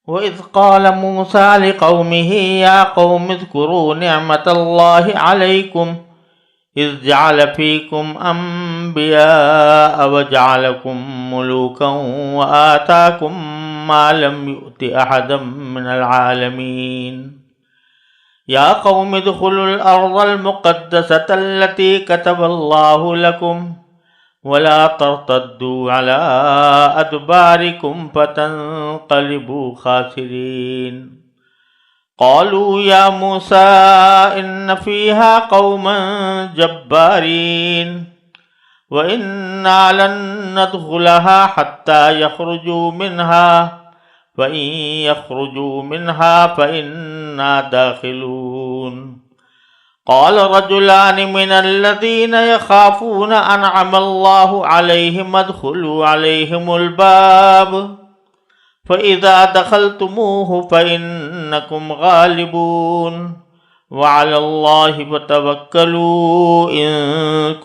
وَإِذْ قَالَ مُوسَىٰ لِقَوْمِهِ يَا قَوْمِ اذْكُرُوا نِعْمَةَ اللَّهِ عَلَيْكُمْ إِذْ جَعَلَ فِيكُمْ أَنبِيَاءَ وَجَعَلَكُمْ مُلُوكًا وَآتَاكُمْ مَا لَمْ يُؤْتِ أَحَدًا مِّنَ الْعَالَمِينَ يَا قَوْمِ ادْخُلُوا الْأَرْضَ الْمُقَدَّسَةَ الَّتِي كَتَبَ اللَّهُ لَكُمْ وَلَا تَرْتَدُّوا عَلَىٰ أَدْبَارِكُمْ فَتَنقَلِبُوا خَاسِرِينَ قَالُوا يَا مُوسَىٰ إِنَّ فِيهَا قَوْمًا جَبَّارِينَ وَإِنَّا لَن نَّدْخُلَهَا حَتَّىٰ يَخْرُجُوا مِنْهَا فَإِن يَخْرُجُوا مِنْهَا فَإِنَّا دَاخِلُونَ قال رجلان من الذين يخافون أنعم الله عليهم ادخلوا عليهم الباب فإذا دخلتموه فإنكم غالبون وعلى الله فتوكلوا إن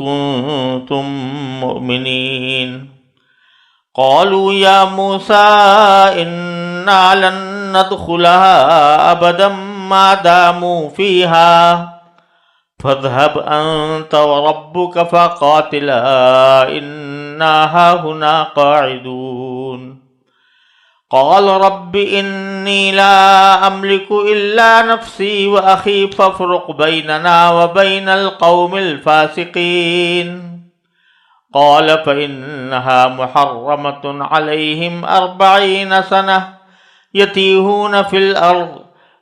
كنتم مؤمنين قالوا يا موسى إنا لن ندخلها أبدا ما داموا فيها فاذهب أنت وربك فقاتلا إنا هاهنا قاعدون قال رب إني لا أملك إلا نفسي وأخي فافرق بيننا وبين القوم الفاسقين قال فإنها محرمة عليهم 40 سنة يتيهون في الأرض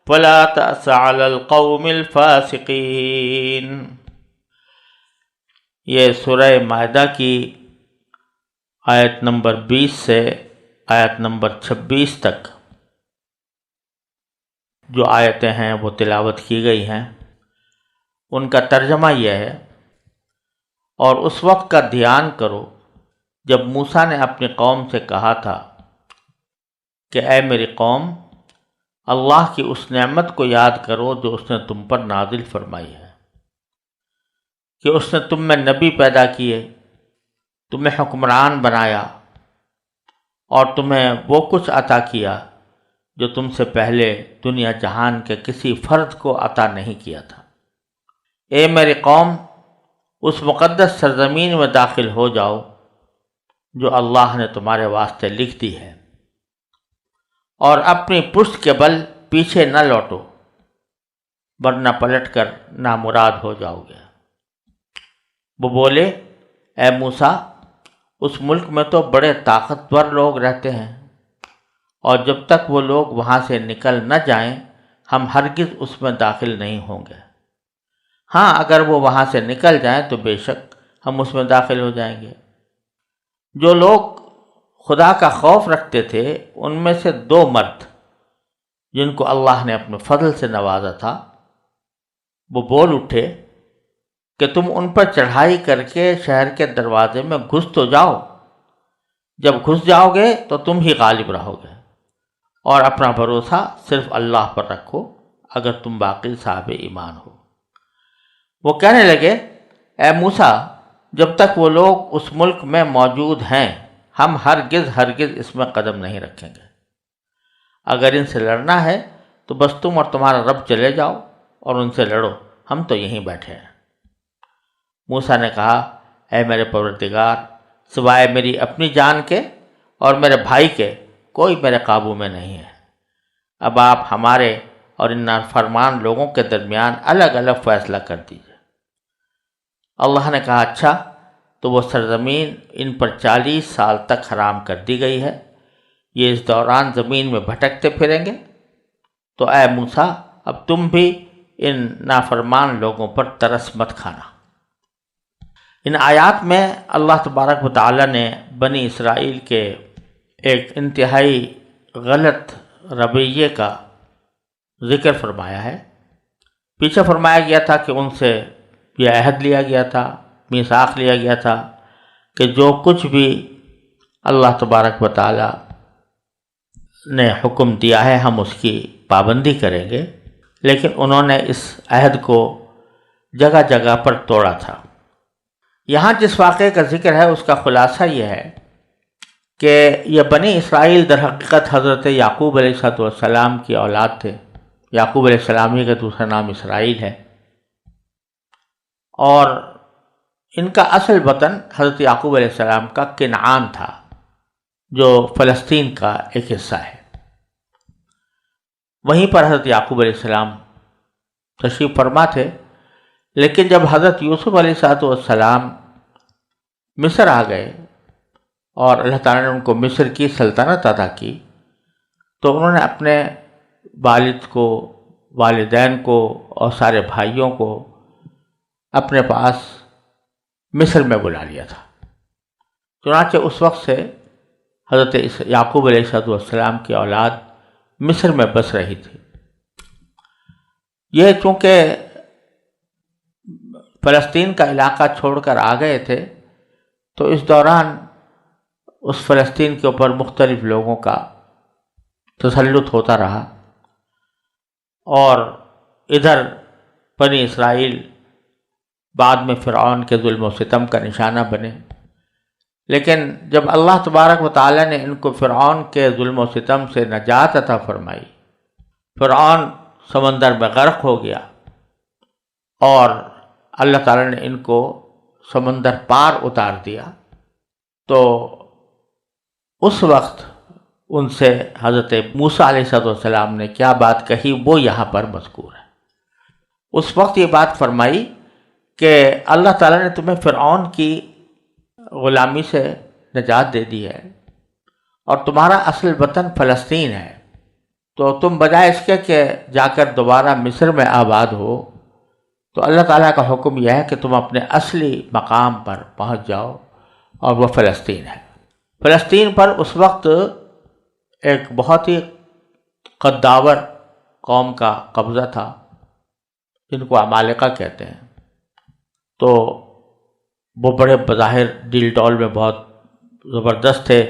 وَلَا تَأْسَ عَلَى الْقَوْمِ الْفَاسِقِينَ۔ یہ سورہ مائدہ کی آیت نمبر 20 سے آیت نمبر 26 تک جو آیتیں ہیں وہ تلاوت کی گئی ہیں، ان کا ترجمہ یہ ہے: اور اس وقت کا دھیان کرو جب موسیٰ نے اپنی قوم سے کہا تھا کہ اے میری قوم، اللہ کی اس نعمت کو یاد کرو جو اس نے تم پر نازل فرمائی ہے، کہ اس نے تم میں نبی پیدا کیے، تمہیں حکمران بنایا اور تمہیں وہ کچھ عطا کیا جو تم سے پہلے دنیا جہان کے کسی فرد کو عطا نہیں کیا تھا۔ اے میری قوم، اس مقدس سرزمین میں داخل ہو جاؤ جو اللہ نے تمہارے واسطے لکھ دی ہے، اور اپنی پشت کے بل پیچھے نہ لوٹو، ورنہ پلٹ کر نامراد ہو جاؤ گے۔ وہ بولے، اے موسیٰ، اس ملک میں تو بڑے طاقتور لوگ رہتے ہیں، اور جب تک وہ لوگ وہاں سے نکل نہ جائیں ہم ہرگز اس میں داخل نہیں ہوں گے۔ ہاں، اگر وہ وہاں سے نکل جائیں تو بے شک ہم اس میں داخل ہو جائیں گے۔ جو لوگ خدا کا خوف رکھتے تھے ان میں سے 2 مرد جن کو اللہ نے اپنے فضل سے نوازا تھا، وہ بول اٹھے کہ تم ان پر چڑھائی کر کے شہر کے دروازے میں گھس تو جاؤ، جب گھس جاؤ گے تو تم ہی غالب رہو گے، اور اپنا بھروسہ صرف اللہ پر رکھو اگر تم واقعی صاحب ایمان ہو۔ وہ کہنے لگے، اے موسیٰ، جب تک وہ لوگ اس ملک میں موجود ہیں ہم ہرگز اس میں قدم نہیں رکھیں گے۔ اگر ان سے لڑنا ہے تو بس تم اور تمہارا رب چلے جاؤ اور ان سے لڑو، ہم تو یہیں بیٹھے ہیں۔ موسیٰ نے کہا، اے میرے پروردگار، سوائے میری اپنی جان کے اور میرے بھائی کے کوئی میرے قابو میں نہیں ہے۔ اب آپ ہمارے اور ان نافرمان لوگوں کے درمیان الگ الگ فیصلہ کر دیجیے۔ اللہ نے کہا، اچھا، تو وہ سرزمین ان پر 40 سال تک حرام کر دی گئی ہے، یہ اس دوران زمین میں بھٹکتے پھریں گے۔ تو اے موسیٰ، اب تم بھی ان نافرمان لوگوں پر ترس مت کھانا۔ ان آیات میں اللہ تبارک و تعالی نے بنی اسرائیل کے ایک انتہائی غلط رویے کا ذکر فرمایا ہے۔ پیچھے فرمایا گیا تھا کہ ان سے یہ عہد لیا گیا تھا، میثاق لیا گیا تھا کہ جو کچھ بھی اللہ تبارک و تعالی نے حکم دیا ہے ہم اس کی پابندی کریں گے، لیکن انہوں نے اس عہد کو جگہ جگہ پر توڑا تھا۔ یہاں جس واقعے کا ذکر ہے اس کا خلاصہ یہ ہے کہ یہ بنی اسرائیل در حقیقت حضرت یعقوب علیہ السلام کی اولاد تھے۔ یعقوب علیہ السلام ہی کا دوسرا نام اسرائیل ہے، اور ان کا اصل وطن حضرت یعقوب علیہ السلام کا کنعان تھا، جو فلسطین کا ایک حصہ ہے۔ وہیں پر حضرت یعقوب علیہ السلام تشریف فرما تھے، لیکن جب حضرت یوسف علیہ السلام مصر آ گئے اور اللہ تعالیٰ نے ان کو مصر کی سلطنت عطا کی، تو انہوں نے اپنے والد کو، والدین کو اور سارے بھائیوں کو اپنے پاس مصر میں بلا لیا تھا۔ چنانچہ اس وقت سے حضرت یعقوب علیہ السلام کی اولاد مصر میں بس رہی تھی۔ یہ چونکہ فلسطین کا علاقہ چھوڑ کر آ گئے تھے، تو اس دوران اس فلسطین کے اوپر مختلف لوگوں کا تسلط ہوتا رہا، اور ادھر بنی اسرائیل بعد میں فرعون کے ظلم و ستم کا نشانہ بنے۔ لیکن جب اللہ تبارک و تعالیٰ نے ان کو فرعون کے ظلم و ستم سے نجات عطا فرمائی، فرعون سمندر میں غرق ہو گیا، اور اللہ تعالیٰ نے ان کو سمندر پار اتار دیا، تو اس وقت ان سے حضرت موسیٰ علیہ السلام نے کیا بات کہی وہ یہاں پر مذکور ہے۔ اس وقت یہ بات فرمائی کہ اللہ تعالیٰ نے تمہیں فرعون کی غلامی سے نجات دے دی ہے، اور تمہارا اصل وطن فلسطین ہے، تو تم بجائے اس کے کہ جا کر دوبارہ مصر میں آباد ہو، تو اللہ تعالیٰ کا حکم یہ ہے کہ تم اپنے اصلی مقام پر پہنچ جاؤ، اور وہ فلسطین ہے۔ فلسطین پر اس وقت ایک بہت ہی قداور قوم کا قبضہ تھا، جن کو عمالقہ کہتے ہیں۔ تو وہ بڑے بظاہر ڈیل ڈول میں بہت زبردست تھے،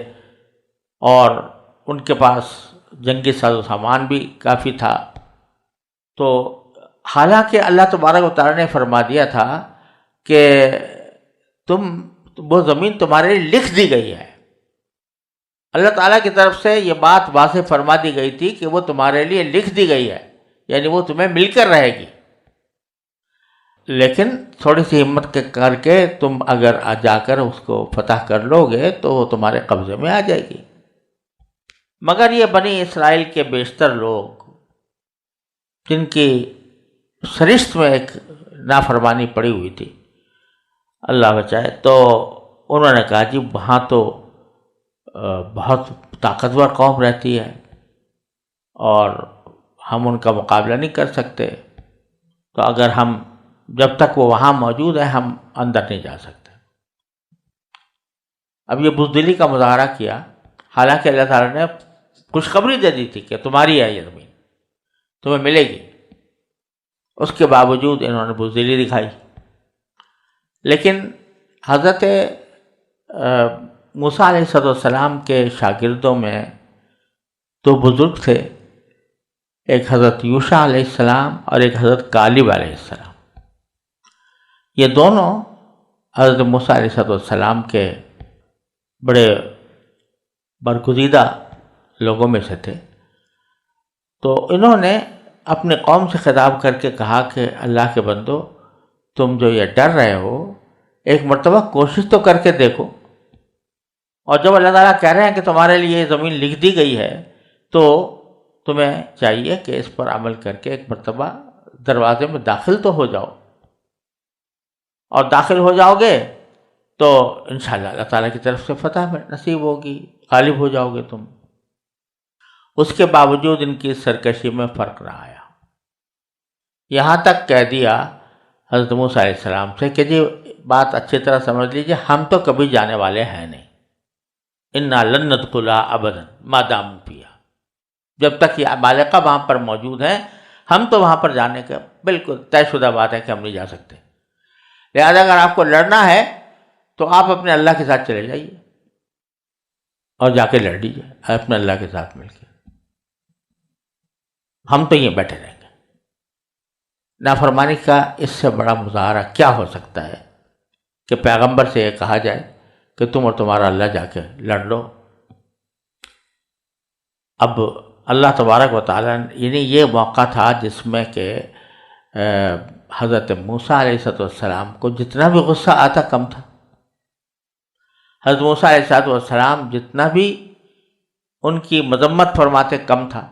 اور ان کے پاس جنگی ساز و سامان بھی کافی تھا۔ تو حالانکہ اللہ تبارک و تعالیٰ نے فرما دیا تھا کہ وہ زمین تمہارے لیے لکھ دی گئی ہے، اللہ تعالیٰ کی طرف سے یہ بات واضح فرما دی گئی تھی کہ وہ تمہارے لیے لکھ دی گئی ہے، یعنی وہ تمہیں مل کر رہے گی، لیکن تھوڑی سی ہمت کر کے تم اگر جا کر اس کو فتح کر لو گے تو وہ تمہارے قبضے میں آ جائے گی۔ مگر یہ بنی اسرائیل کے بیشتر لوگ، جن کی سرشت میں ایک نافرمانی پڑی ہوئی تھی، اللہ بچائے، تو انہوں نے کہا جی وہاں تو بہت طاقتور قوم رہتی ہے، اور ہم ان کا مقابلہ نہیں کر سکتے، تو اگر ہم جب تک وہ وہاں موجود ہے ہم اندر نہیں جا سکتے۔ اب یہ بزدلی کا مظاہرہ کیا، حالانکہ اللہ تعالیٰ نے خوشخبری دے دی تھی کہ تمہاری ہے یہ زمین، تمہیں ملے گی، اس کے باوجود انہوں نے بزدلی دکھائی۔ لیکن حضرت موسیٰ علیہ السلام کے شاگردوں میں دو بزرگ تھے، ایک حضرت یوشع علیہ السلام اور ایک حضرت کالب علیہ السلام۔ یہ دونوں حضرت موسیٰ علیہ السلام کے بڑے برگزیدہ لوگوں میں سے تھے۔ تو انہوں نے اپنے قوم سے خطاب کر کے کہا کہ اللہ کے بندو، تم جو یہ ڈر رہے ہو، ایک مرتبہ کوشش تو کر کے دیکھو، اور جب اللہ تعالیٰ کہہ رہے ہیں کہ تمہارے لیے یہ زمین لکھ دی گئی ہے، تو تمہیں چاہیے کہ اس پر عمل کر کے ایک مرتبہ دروازے میں داخل تو ہو جاؤ، اور داخل ہو جاؤ گے تو انشاءاللہ اللہ تعالیٰ کی طرف سے فتح نصیب ہوگی، غالب ہو جاؤ گے تم۔ اس کے باوجود ان کی سرکشی میں فرق نہ آیا، یہاں تک کہہ دیا حضرت موسیٰ علیہ السلام سے کہ جی بات اچھی طرح سمجھ لیجیے، ہم تو کبھی جانے والے ہیں نہیں، انا لن ندخلها ابدا ما داموا فیہا، جب تک یہ عمالقہ وہاں پر موجود ہیں ہم تو وہاں پر جانے کا بالکل طے شدہ بات ہے کہ ہم نہیں جا سکتے۔ لہذا اگر آپ کو لڑنا ہے تو آپ اپنے اللہ کے ساتھ چلے جائیے اور جا کے لڑ لیجیے اپنے اللہ کے ساتھ مل کے، ہم تو یہ بیٹھے رہیں گے۔ نافرمانی کا اس سے بڑا مظاہرہ کیا ہو سکتا ہے کہ پیغمبر سے یہ کہا جائے کہ تم اور تمہارا اللہ جا کے لڑ لو اب اللہ تبارک و تعالیٰ یعنی یہ موقع تھا جس میں کہ حضرت موسیٰ علیہ السلام کو جتنا بھی غصہ آتا کم تھا. حضرت موسیٰ علیہ السلام جتنا بھی ان کی مذمت فرماتے کم تھا،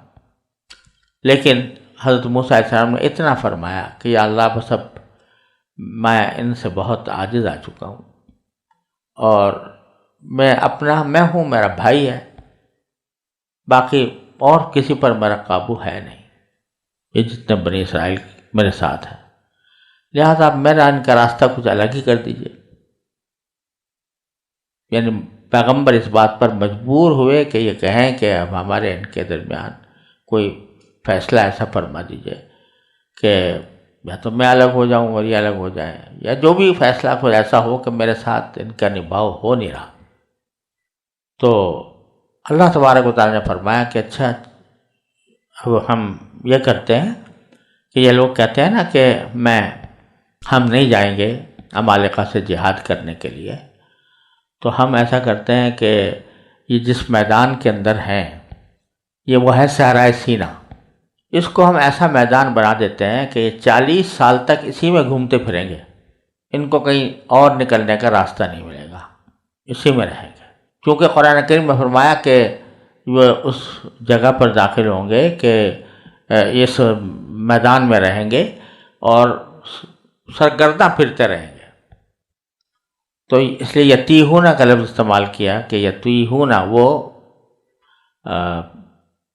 لیکن حضرت موسیٰ علیہ السلام نے اتنا فرمایا کہ یا اللہ بس اب میں ان سے بہت عاجز آ چکا ہوں، اور میں ہوں، میرا بھائی ہے، باقی اور کسی پر میرا قابو ہے نہیں، یہ جتنے بنی اسرائیل میرے ساتھ ہیں، لہذا اب میرا ان کا راستہ کچھ الگ ہی کر دیجیے. یعنی پیغمبر اس بات پر مجبور ہوئے کہ یہ کہیں کہ اب ہمارے ان کے درمیان کوئی فیصلہ ایسا فرما دیجیے کہ یا تو میں الگ ہو جاؤں اور یہ الگ ہو جائیں، یا جو بھی فیصلہ کوئی ایسا ہو کہ میرے ساتھ ان کا نبھاؤ ہو نہیں رہا. تو اللہ تبارک و تعالیٰ نے فرمایا کہ اچھا اب ہم یہ کرتے ہیں کہ یہ لوگ کہتے ہیں نا کہ ہم نہیں جائیں گے عمالقہ سے جہاد کرنے کے لیے، تو ہم ایسا کرتے ہیں کہ یہ جس میدان کے اندر ہیں یہ وہ ہے صحرائے سینا، اس کو ہم ایسا میدان بنا دیتے ہیں کہ یہ 40 سال تک اسی میں گھومتے پھریں گے، ان کو کہیں اور نکلنے کا راستہ نہیں ملے گا، اسی میں رہیں گے. کیونکہ قرآن کریم میں فرمایا کہ وہ اس جگہ پر داخل ہوں گے کہ اس میدان میں رہیں گے اور سرگرداں پھرتے رہیں گے. تو اس لیے یتیہون کا لفظ استعمال کیا کہ یتیہون وہ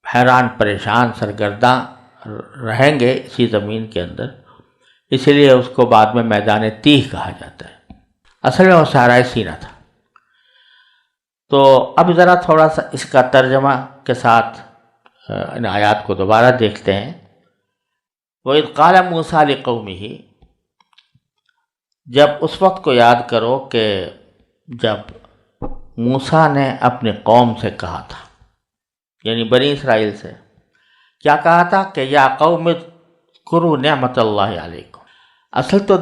حیران پریشان سرگرداں رہیں گے اسی زمین کے اندر، اسی لیے اس کو بعد میں میدان تیہ کہا جاتا ہے. اصل میں وہ صحرائے سینا تھا. تو اب ذرا تھوڑا سا اس کا ترجمہ کے ساتھ ان آیات کو دوبارہ دیکھتے ہیں. وَإِذْ قَالَ مُوسَىٰ لِقَوْمِهِ، جب اس وقت کو یاد کرو کہ جب موسیٰ نے اپنی قوم سے کہا تھا، یعنی بنی اسرائیل سے کیا کہا تھا کہ یا قوم اذکروا نعمت اللہ علیکم. اصل تو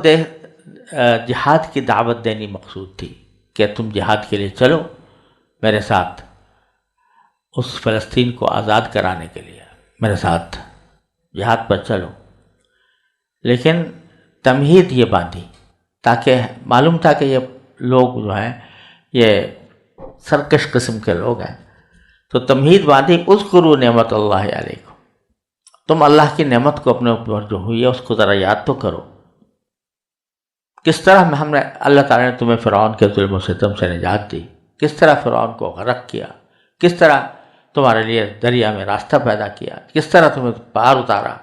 جہاد کی دعوت دینی مقصود تھی کہ تم جہاد کے لیے چلو میرے ساتھ، اس فلسطین کو آزاد کرانے کے لیے میرے ساتھ جہاد پر چلو. لیکن تمہید یہ باندھی تاکہ معلوم تھا کہ یہ لوگ جو ہیں یہ سرکش قسم کے لوگ ہیں، تو تمہید باندھی اذکروا نعمت اللہ علیکم، تم اللہ کی نعمت کو اپنے اوپر جو ہوئی ہے اس کو ذرا یاد تو کرو. کس طرح ہم نے اللہ تعالیٰ نے تمہیں فرعون کے ظلم و ستم سے نجات دی، کس طرح فرعون کو غرق کیا، کس طرح تمہارے لیے دریا میں راستہ پیدا کیا، کس طرح تمہیں پار اتارا.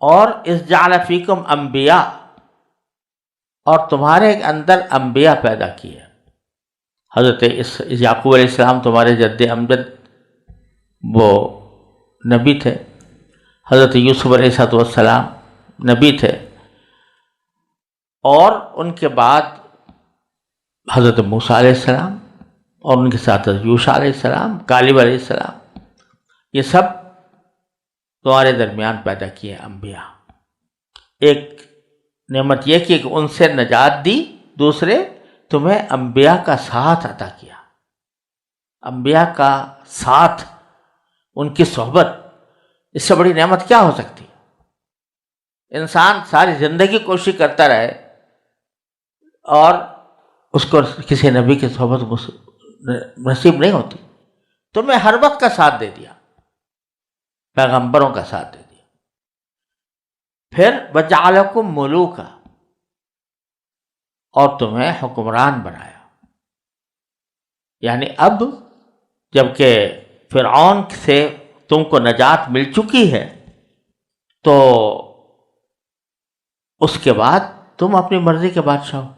اور اذ جعل فیکم انبیاء، اور تمہارے اندر انبیاء پیدا کیے. حضرت یعقوب علیہ السلام تمہارے جد امجد وہ نبی تھے، حضرت یوسف علیہ السلام نبی تھے، اور ان کے بعد حضرت موسیٰ علیہ السلام اور ان کے ساتھ یوشع علیہ السلام، کالب علیہ السلام، یہ سب تمہارے درمیان پیدا کیے انبیاء. ایک نعمت یہ کہ ان سے نجات دی، دوسرے تمہیں انبیاء کا ساتھ عطا کیا. انبیاء کا ساتھ، ان کی صحبت، اس سے بڑی نعمت کیا ہو سکتی؟ انسان ساری زندگی کوشش کرتا رہے اور اس کو کسی نبی کی صحبت نصیب نہیں ہوتی. تمہیں ہر وقت کا ساتھ دے دیا، پیغمبروں کا ساتھ دے دیا. پھر وَجَعَلَكُم مُلُوكًا، اور تمہیں حکمران بنایا. یعنی اب جب کہ فرعون سے تم کو نجات مل چکی ہے تو اس کے بعد تم اپنی مرضی کے بادشاہ ہو،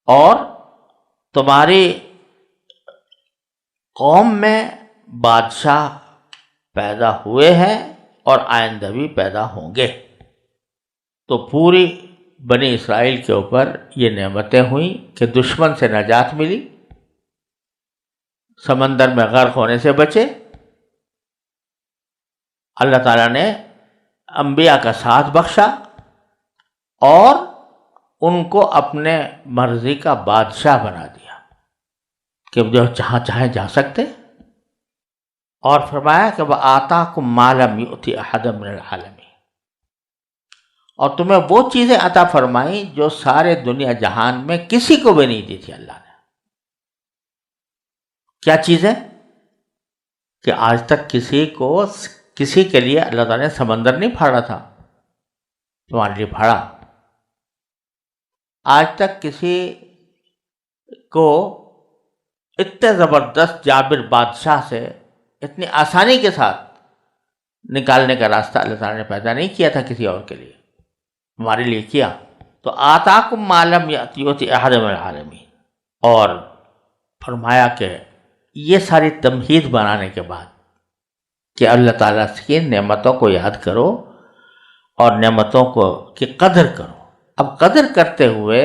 اور تمہاری قوم میں بادشاہ پیدا ہوئے ہیں اور آئندہ بھی پیدا ہوں گے. تو پوری بنی اسرائیل کے اوپر یہ نعمتیں ہوئیں کہ دشمن سے نجات ملی، سمندر میں غرق ہونے سے بچے، اللہ تعالیٰ نے انبیاء کا ساتھ بخشا اور ان کو اپنے مرضی کا بادشاہ بنا دیا کہ جو جہاں چاہیں جا سکتے. اور فرمایا کہ وَآتَاكُم مَّا لَمْ يُؤْتِ أَحَدًا مِّنَ الْعَالَمِينَ، اور تمہیں وہ چیزیں عطا فرمائیں جو سارے دنیا جہان میں کسی کو بھی نہیں دی تھی اللہ نے۔ کیا چیزیں؟ کہ آج تک کسی کے لیے اللہ تعالیٰ نے سمندر نہیں پھاڑا تھا، تمہارے لیے پھاڑا۔ آج تک کسی کو اتنے زبردست جابر بادشاہ سے اتنی آسانی کے ساتھ نکالنے کا راستہ اللہ تعالیٰ نے پیدا نہیں کیا تھا کسی اور کے لیے، ہمارے لیے کیا۔ تو آتاکم ما لم یؤت احد من العالمین، اور فرمایا کہ یہ ساری تمہید بنانے کے بعد کہ اللہ تعالیٰ کی نعمتوں کو یاد کرو اور نعمتوں کی قدر کرو۔ اب قدر کرتے ہوئے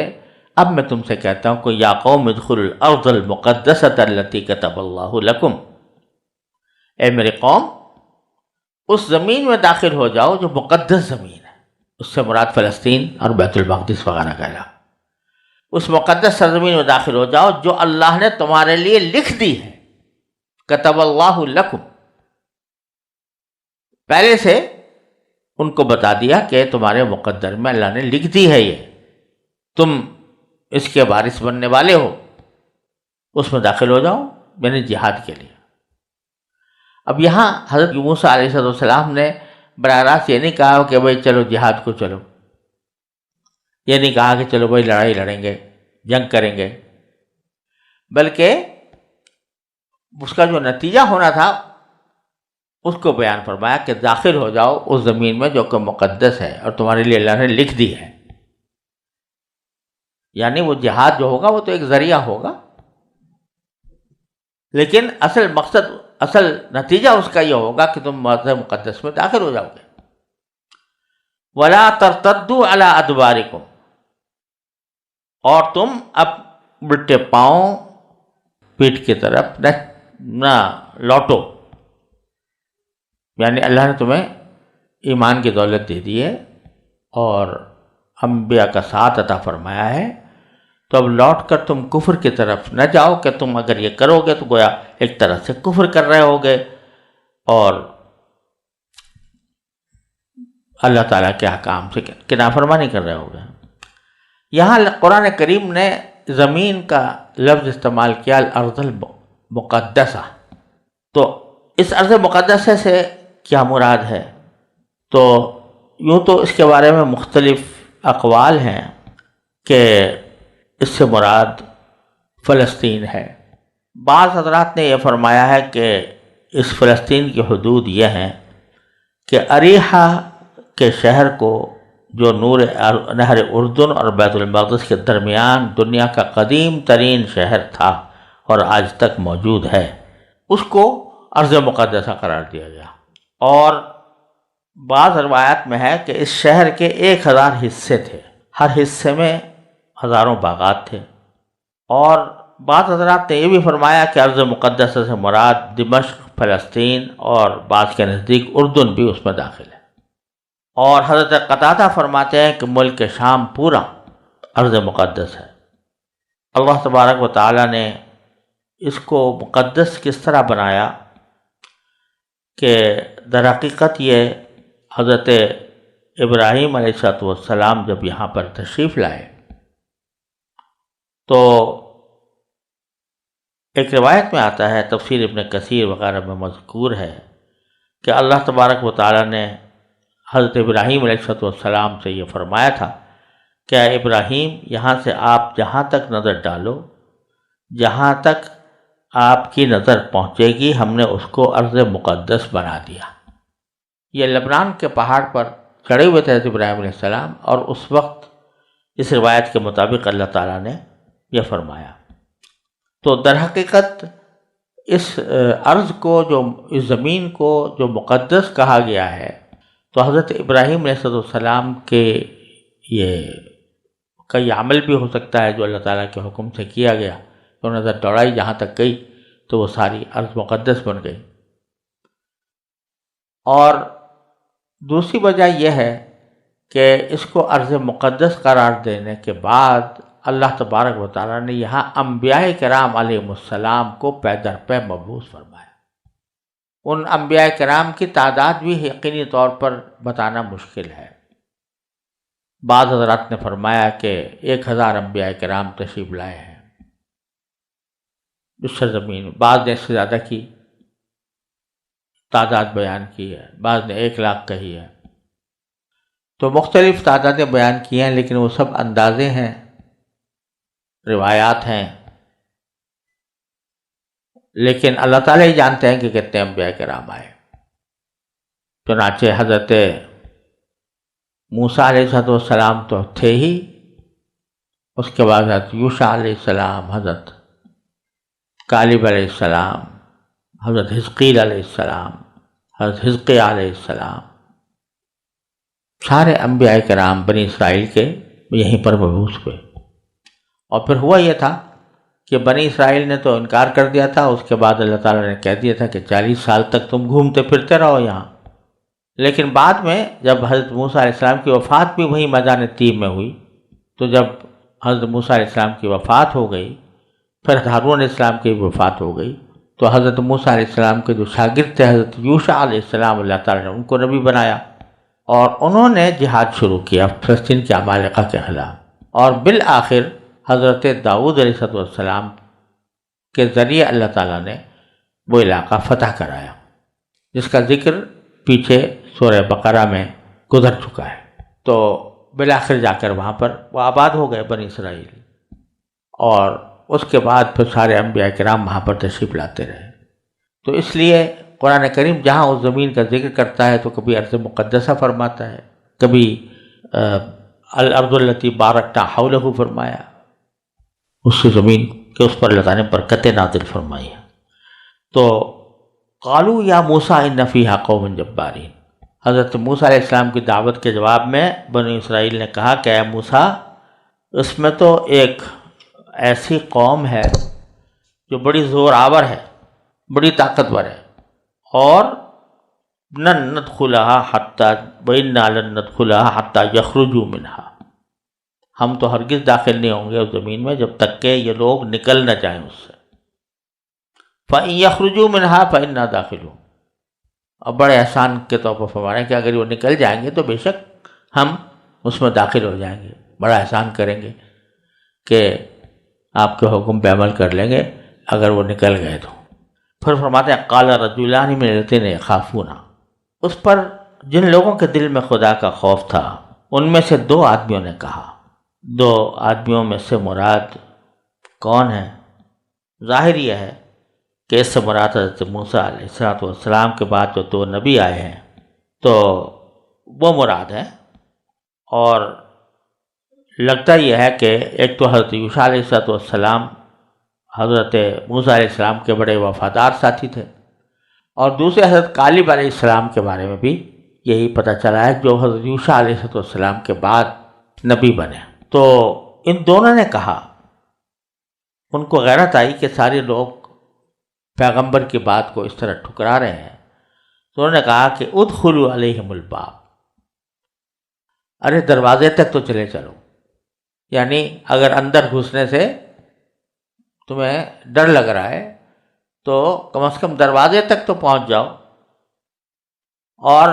اب میں تم سے کہتا ہوں کہ یا قوم ادخلوا الارض المقدسۃ التی کتب اللہ لکم، اے میری قوم اس زمین میں داخل ہو جاؤ جو مقدس زمین ہے، اس سے مراد فلسطین اور بیت المقدس وغیرہ کا علاقہ، اس مقدس سرزمین میں داخل ہو جاؤ جو اللہ نے تمہارے لیے لکھ دی ہے، کتب اللہ لکم، پہلے سے ان کو بتا دیا کہ تمہارے مقدر میں اللہ نے لکھ دی ہے، یہ تم اس کے وارث بننے والے ہو، اس میں داخل ہو جاؤ، یعنی جہاد کے لیے۔ اب یہاں حضرت موسیٰ علیہ السلام نے براہ راست یہ نہیں کہا کہ بھائی چلو جہاد کو چلو، یہ نہیں کہا کہ چلو بھائی لڑائی لڑیں گے، جنگ کریں گے، بلکہ اس کا جو نتیجہ ہونا تھا اس کو بیان فرمایا کہ داخل ہو جاؤ اس زمین میں جو کہ مقدس ہے اور تمہارے لیے اللہ نے لکھ دی ہے۔ یعنی وہ جہاد جو ہوگا وہ تو ایک ذریعہ ہوگا، لیکن اصل مقصد، اصل نتیجہ اس کا یہ ہوگا کہ تم مرض مقدس میں داخل ہو جاؤ گے۔ وَلَا تَرْتَدُّوا عَلَىٰ أَدْبَارِكُمْ، اور تم اب الٹے پاؤں پیٹھ کی طرف نہ لوٹو، یعنی اللہ نے تمہیں ایمان کی دولت دے دی ہے اور انبیاء کا ساتھ عطا فرمایا ہے، تو اب لوٹ کر تم کفر کی طرف نہ جاؤ کہ تم اگر یہ کرو گے تو گویا ایک طرح سے کفر کر رہے ہوگے اور اللہ تعالیٰ کے احکام سے نافرمانی کر رہے ہوگے۔ یہاں قرآن کریم نے زمین کا لفظ استعمال کیا، الارض المقدسہ، تو اس ارض مقدسہ سے کیا مراد ہے؟ تو یوں تو اس کے بارے میں مختلف اقوال ہیں کہ اس سے مراد فلسطین ہے۔ بعض حضرات نے یہ فرمایا ہے کہ اس فلسطین کی حدود یہ ہیں کہ اریحہ کے شہر کو جو نہر اردن اور بیت المقدس کے درمیان دنیا کا قدیم ترین شہر تھا اور آج تک موجود ہے، اس کو ارض مقدسہ قرار دیا گیا۔ اور بعض روایات میں ہے کہ اس شہر کے 1000 حصے تھے، ہر حصے میں ہزاروں باغات تھے۔ اور بعض حضرات نے یہ بھی فرمایا کہ ارض مقدسہ سے مراد دمشق، فلسطین اور بعض کے نزدیک اردن بھی اس میں داخل ہے۔ اور حضرت قتادہ فرماتے ہیں کہ ملک شام پورا ارض مقدس ہے۔ اللہ تبارک و تعالیٰ نے اس کو مقدس کس طرح بنایا کہ در حقیقت یہ حضرت ابراہیم علیہ السلام جب یہاں پر تشریف لائے تو ایک روایت میں آتا ہے، تفسیر ابن کثیر وغیرہ میں مذکور ہے کہ اللہ تبارک و تعالیٰ نے حضرت ابراہیم علیہ السلام سے یہ فرمایا تھا کہ اے ابراہیم، یہاں سے آپ جہاں تک نظر ڈالو، جہاں تک آپ کی نظر پہنچے گی ہم نے اس کو ارض مقدس بنا دیا۔ یہ لبنان کے پہاڑ پر چڑھے ہوئے تھے حضرت ابراہیم علیہ السلام، اور اس وقت اس روایت کے مطابق اللہ تعالیٰ نے یہ فرمایا۔ تو در حقیقت اس ارض کو، جو اس زمین کو جو مقدس کہا گیا ہے، تو حضرت ابراہیم علیہ السلام کے یہ عمل بھی ہو سکتا ہے جو اللہ تعالیٰ کے حکم سے کیا گیا، تو نظر دوڑائی جہاں تک گئی تو وہ ساری ارض مقدس بن گئی۔ اور دوسری وجہ یہ ہے کہ اس کو ارض مقدس قرار دینے کے بعد اللہ تبارک و تعالیٰ نے یہاں انبیاء کرام علیہ السلام کو پے در پے مبعوث فرمایا۔ ان انبیاء کرام کی تعداد بھی یقینی طور پر بتانا مشکل ہے۔ بعض حضرات نے فرمایا کہ 1000 انبیاء کرام تشریف لائے ہیں اس سرزمین، بعض نے اس سے زیادہ کی تعداد بیان کی ہے، بعض نے 1 لاکھ کہی ہے، تو مختلف تعدادیں بیان کی ہیں، لیکن وہ سب اندازے ہیں، روایات ہیں، لیکن اللہ تعالیٰ ہی جانتے ہیں کہ کتنے انبیاء کرام آئے۔ چنانچہ حضرت موسیٰ علیہ السلام تو تھے ہی، اس کے بعد حضرت یوشع علیہ السلام، حضرت کالب علیہ السلام، حضرت حزقیل علیہ السلام، حضرت حزقیہ علیہ السلام، سارے انبیاء کرام بنی اسرائیل کے یہیں پر مبعوث ہوئے۔ اور پھر ہوا یہ تھا کہ بنی اسرائیل نے تو انکار کر دیا تھا، اس کے بعد اللہ تعالیٰ نے کہہ دیا تھا کہ 40 سال تک تم گھومتے پھرتے رہو یہاں۔ لیکن بعد میں جب حضرت موسیٰ علیہ السلام کی وفات بھی وہیں میدان طیب میں ہوئی، تو جب حضرت موسیٰ علیہ السلام کی وفات ہو گئی، پھر ہارون علیہ السلام کی وفات ہو گئی، تو حضرت موسیٰ علیہ السلام کے جو شاگرد تھے حضرت یوشع علیہ السلام، اللہ تعالیٰ نے ان کو نبی بنایا، اور انہوں نے جہاد شروع کیا فلسطین کے عمالقہ کے خلاف، اور بالآخر حضرت داؤد علیہ السلام کے ذریعے اللہ تعالیٰ نے وہ علاقہ فتح کرایا، جس کا ذکر پیچھے سورہ بقرہ میں گزر چکا ہے۔ تو بالآخر جا کر وہاں پر وہ آباد ہو گئے بنی اسرائیل، اور اس کے بعد پھر سارے انبیاء کرام وہاں پر تشریف لاتے رہے۔ تو اس لیے قرآن کریم جہاں اس زمین کا ذکر کرتا ہے تو کبھی ارض مقدسہ فرماتا ہے، کبھی الارض التی بارکنا حولہ فرمایا، اس زمین کہ اس پر اللہ تعالیٰ نے برکتیں نازل فرمائی ہیں۔ تو قالوا یا موسیٰ ان فیہا قوم جبارین، حضرت موسیٰ علیہ السلام کی دعوت کے جواب میں بنی اسرائیل نے کہا کہ اے موسیٰ، اس میں تو ایک ایسی قوم ہے جو بڑی زور آور ہے، بڑی طاقتور ہے، اور لن ندخلها حتی وإنا لن ندخلها حتی یخرجوا منها، ہم تو ہرگز داخل نہیں ہوں گے اس زمین میں جب تک کہ یہ لوگ نکل نہ جائیں اس سے۔ فَإِن يَخْرُجُوا مِنْهَا فَإِنَّا دَاخِلُونَ، اب بڑے احسان کے طور پر فرما رہے ہیں کہ اگر وہ نکل جائیں گے تو بے شک ہم اس میں داخل ہو جائیں گے، بڑا احسان کریں گے کہ آپ کے حکم پہ عمل کر لیں گے اگر وہ نکل گئے تو۔ پھر فرماتے ہیں قَالَ رَجُلَانِ مِنَ الَّذِينَ يَخَافُونَ، اس پر جن لوگوں کے دل میں خدا کا خوف تھا ان میں سے 2 آدمیوں نے کہا۔ 2 آدمیوں میں سے مراد کون ہے؟ ظاہر یہ ہے کہ اس سے مراد حضرت موسیٰ علیہ السلام کے بعد جو 2 نبی آئے ہیں تو وہ مراد ہے، اور لگتا یہ ہے کہ ایک تو حضرت یوشع علیہ السلام حضرت موسیٰ علیہ السلام کے بڑے وفادار ساتھی تھے، اور دوسرے حضرت کالب علیہ السلام کے بارے میں بھی یہی پتہ چلا ہے جو حضرت یوشع علیہ السلام کے بعد نبی بنے۔ تو ان دونوں نے کہا، ان کو غیرت آئی کہ سارے لوگ پیغمبر کی بات کو اس طرح ٹھکرا رہے ہیں، تو انہوں نے کہا کہ ادخلوا علیہم الباب، ارے دروازے تک تو چلے چلو، یعنی اگر اندر گھسنے سے تمہیں ڈر لگ رہا ہے تو کم از کم دروازے تک تو پہنچ جاؤ۔ اور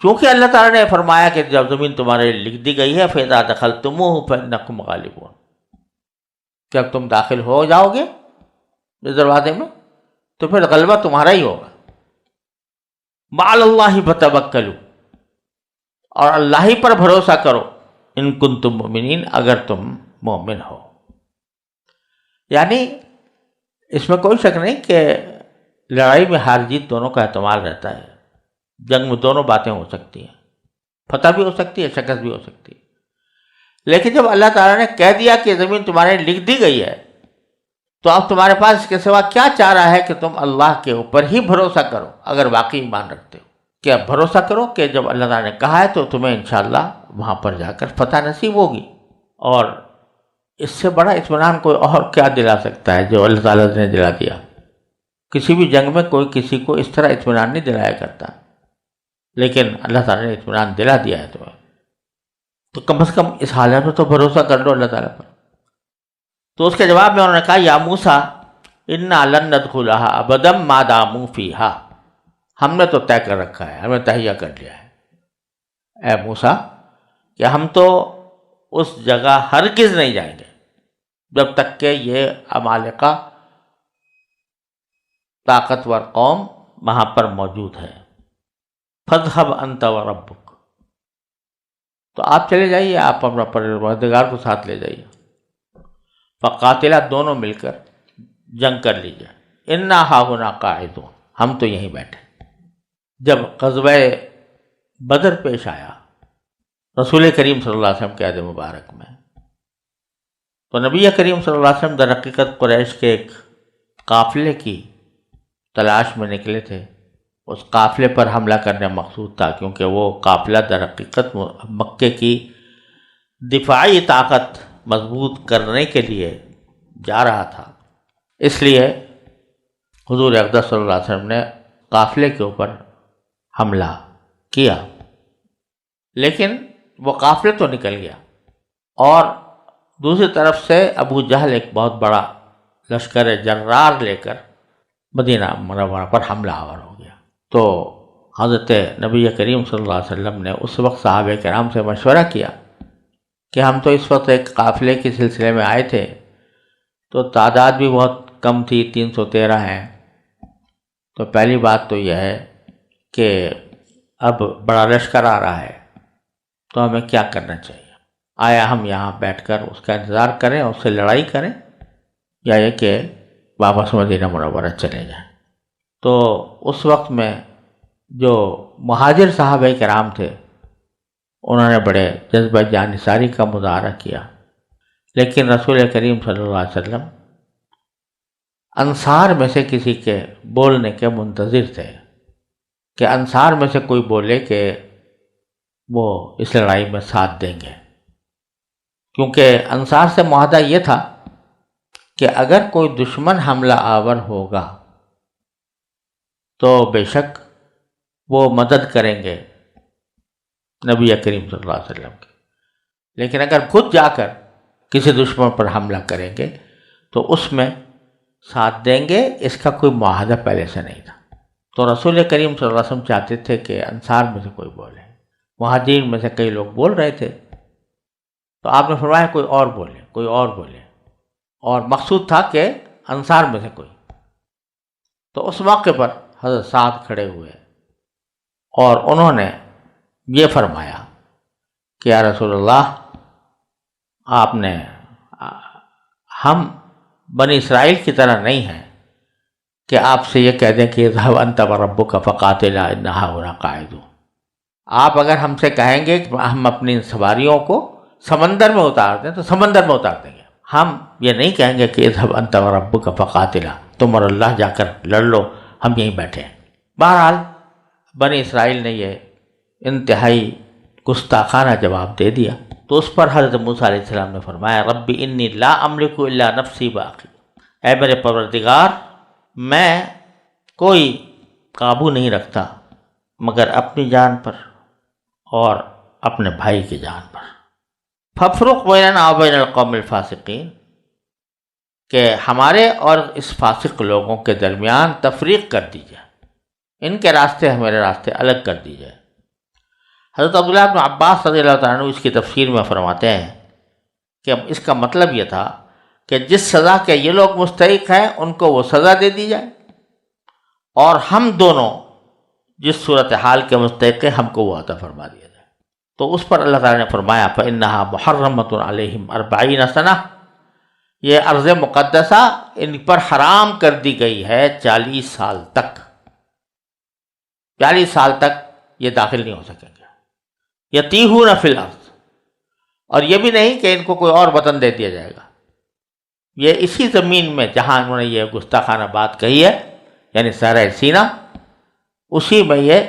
چونکہ اللہ تعالیٰ نے فرمایا کہ جب زمین تمہارے لکھ دی گئی ہے فَإِذَا دَخَلْتُمُوهُ فَإِنَّكُمْ غَالِبُونَ، جب تم داخل ہو جاؤ گے اس دروازے میں تو پھر غلبہ تمہارا ہی ہوگا۔ وَعَلَى اللَّهِ فَتَوَكَّلُوا، اور اللہ ہی پر بھروسہ کرو، ان کنتم مؤمنین، اگر تم مومن ہو۔ یعنی اس میں کوئی شک نہیں کہ لڑائی میں ہار جیت دونوں کا احتمال رہتا ہے، جنگ میں دونوں باتیں ہو سکتی ہیں، فتح بھی ہو سکتی ہے، شکست بھی ہو سکتی ہے، لیکن جب اللہ تعالیٰ نے کہہ دیا کہ زمین تمہارے لکھ دی گئی ہے تو اب تمہارے پاس اس کے سوا کیا چاہ رہا ہے کہ تم اللہ کے اوپر ہی بھروسہ کرو اگر واقعی ایمان رکھتے ہو، کہ اب بھروسہ کرو کہ جب اللہ تعالیٰ نے کہا ہے تو تمہیں انشاءاللہ وہاں پر جا کر فتح نصیب ہوگی۔ اور اس سے بڑا اطمینان کوئی اور کیا دلا سکتا ہے جو اللہ تعالیٰ نے دلا دیا؟ کسی بھی جنگ میں کوئی کسی کو اس طرح اطمینان نہیں دلایا کرتا، لیکن اللہ تعالیٰ نے اطمینان دلا دیا ہے تمہیں، تو کم از کم اس حالت میں تو بھروسہ کر لو اللہ تعالیٰ پر۔ تو اس کے جواب میں انہوں نے کہا یا موسیٰ انا لن ندخلها ابدا ما داموا فیہا، ہم نے تو طے کر رکھا ہے، ہمیں تہیہ کر لیا ہے اے موسیٰ کہ ہم تو اس جگہ ہرگز نہیں جائیں گے جب تک کہ یہ عمالقہ طاقتور قوم وہاں پر موجود ہے۔ فاذهب انت وربک، تو آپ چلے جائیے، آپ اپنا پروردگار کو ساتھ لے جائیے۔ فقاتلا، دونوں مل کر جنگ کر لیجیے۔ انا ہاہنا قاعدون، ہم تو یہیں بیٹھے۔ جب غزوہ بدر پیش آیا رسول کریم صلی اللہ علیہ وسلم کے عہد مبارک میں، تو نبی کریم صلی اللہ علیہ وسلم در حقیقت قریش کے ایک قافلے کی تلاش میں نکلے تھے۔ اس قافلے پر حملہ کرنے مقصود تھا، کیونکہ وہ قافلہ در حقیقت مکے کی دفاعی طاقت مضبوط کرنے کے لیے جا رہا تھا۔ اس لیے حضور اقدس صلی اللہ علیہ وسلم نے قافلے کے اوپر حملہ کیا، لیکن وہ قافلے تو نکل گیا، اور دوسری طرف سے ابو جہل ایک بہت بڑا لشکر جرار لے کر مدینہ منورہ پر حملہ آور ہو گیا۔ تو حضرت نبی کریم صلی اللہ علیہ وسلم نے اس وقت صحابہ کرام سے مشورہ کیا کہ ہم تو اس وقت ایک قافلے کے سلسلے میں آئے تھے، تو تعداد بھی بہت کم تھی، 313 ہیں۔ تو پہلی بات تو یہ ہے کہ اب بڑا لشکر آ رہا ہے، تو ہمیں کیا کرنا چاہیے؟ آیا ہم یہاں بیٹھ کر اس کا انتظار کریں، اس سے لڑائی کریں، یا یہ کہ واپس مدینہ منورہ چلے جائیں؟ تو اس وقت میں جو مہاجر صحابہ کرام تھے انہوں نے بڑے جذبہ جانثاری کا مظاہرہ کیا، لیکن رسول کریم صلی اللہ علیہ وسلم انصار میں سے کسی کے بولنے کے منتظر تھے کہ انصار میں سے کوئی بولے کہ وہ اس لڑائی میں ساتھ دیں گے، کیونکہ انصار سے معاہدہ یہ تھا کہ اگر کوئی دشمن حملہ آور ہوگا تو بے شک وہ مدد کریں گے نبی کریم صلی اللہ علیہ وسلم کی، لیکن اگر خود جا کر کسی دشمن پر حملہ کریں گے تو اس میں ساتھ دیں گے، اس کا کوئی معاہدہ پہلے سے نہیں تھا۔ تو رسول کریم صلی اللہ علیہ وسلم چاہتے تھے کہ انصار میں سے کوئی بولے، مہاجرین میں سے کئی لوگ بول رہے تھے، تو آپ نے فرمایا کوئی اور بولے، کوئی اور بولے، اور مقصود تھا کہ انصار میں سے کوئی۔ تو اس موقع پر حضرت سعد کھڑے ہوئے اور انہوں نے یہ فرمایا کہ یا رسول اللہ، آپ نے ہم بنی اسرائیل کی طرح نہیں ہیں کہ آپ سے یہ کہہ دیں کہ اذهب انت وربک فقاتلا انا هاہنا قاعدون۔ آپ اگر ہم سے کہیں گے کہ ہم اپنی سواریوں کو سمندر میں اتار دیں تو سمندر میں اتار دیں گے، ہم یہ نہیں کہیں گے کہ اذهب انت وربک فقاتلا، تم اور اللہ جا کر لڑ لو، ہم یہیں بیٹھے ہیں۔ بہرحال بنی اسرائیل نے یہ انتہائی گستاخانہ جواب دے دیا، تو اس پر حضرت موسیٰ علیہ السلام نے فرمایا رب انی لا املک الا نفسی باقی، اے میرے پروردگار، میں کوئی قابو نہیں رکھتا مگر اپنی جان پر اور اپنے بھائی کی جان پر۔ فافرق بیننا وبین القوم الفاسقین، کہ ہمارے اور اس فاسق لوگوں کے درمیان تفریق کر دیجیے، ان کے راستے ہمارے راستے الگ کر دیجیے۔ حضرت عبداللہ بن عباس رضی اللہ تعالیٰ عنہ اس کی تفسیر میں فرماتے ہیں کہ اس کا مطلب یہ تھا کہ جس سزا کے یہ لوگ مستحق ہیں ان کو وہ سزا دے دی جائے، اور ہم دونوں جس صورتحال کے مستحق ہیں ہم کو وہ عطا فرما دیا جائے۔ تو اس پر اللہ تعالیٰ نے فرمایا فَإِنَّهَا مُحَرَّمَةٌ عَلَيْهِمْ 40 سَنَةً، یہ ارض مقدسہ ان پر حرام کر دی گئی ہے 40 سال تک، 40 سال تک یہ داخل نہیں ہو سکیں گے۔ یتیہون فی الارض، اور یہ بھی نہیں کہ ان کو کوئی اور وطن دے دیا جائے گا، یہ اسی زمین میں جہاں انہوں نے یہ گستاخانہ بات کہی ہے، یعنی صحرائے سینا، اسی میں یہ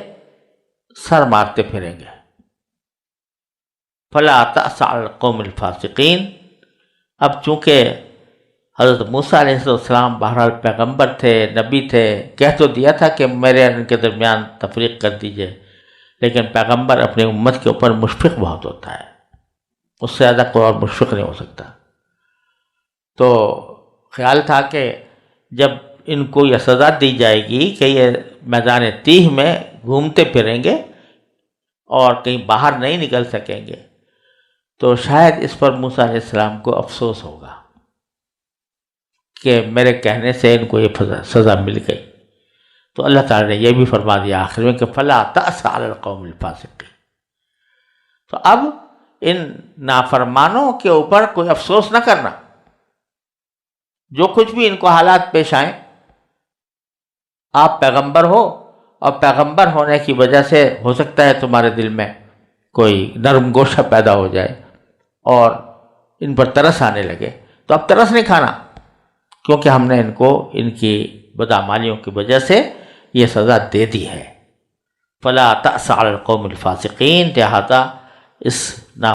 سر مارتے پھریں گے۔ فلا تأس علی القوم الفاسقین، اب چونکہ حضرت موسیٰ علیہ السلام بہرحال پیغمبر تھے، نبی تھے، کہہ تو دیا تھا کہ میرے ان کے درمیان تفریق کر دیجئے، لیکن پیغمبر اپنی امت کے اوپر مشفق بہت ہوتا ہے، اس سے زیادہ کوئی اور مشفق نہیں ہو سکتا۔ تو خیال تھا کہ جب ان کو یہ سزا دی جائے گی کہ یہ میدان تیہ میں گھومتے پھریں گے اور کہیں باہر نہیں نکل سکیں گے، تو شاید اس پر موسیٰ علیہ السلام کو افسوس ہوگا کہ میرے کہنے سے ان کو یہ سزا مل گئی۔ تو اللہ تعالیٰ نے یہ بھی فرما دیا آخر میں کہ فَلَا تَأْسَ عَلَى الْقَوْمِ الْفَاسِقِينَ۔ تو اب ان نافرمانوں کے اوپر کوئی افسوس نہ کرنا، جو کچھ بھی ان کو حالات پیش آئیں، آپ پیغمبر ہو اور پیغمبر ہونے کی وجہ سے ہو سکتا ہے تمہارے دل میں کوئی نرم گوشہ پیدا ہو جائے اور ان پر ترس آنے لگے، تو اب ترس نہیں کھانا، کیونکہ ہم نے ان کو ان کی بدعمالیوں کی وجہ سے یہ سزا دے دی ہے۔ فَلَا تَأْسَ عَلَى الْقَوْمِ الْفَاسِقِينَ، لہٰذا اس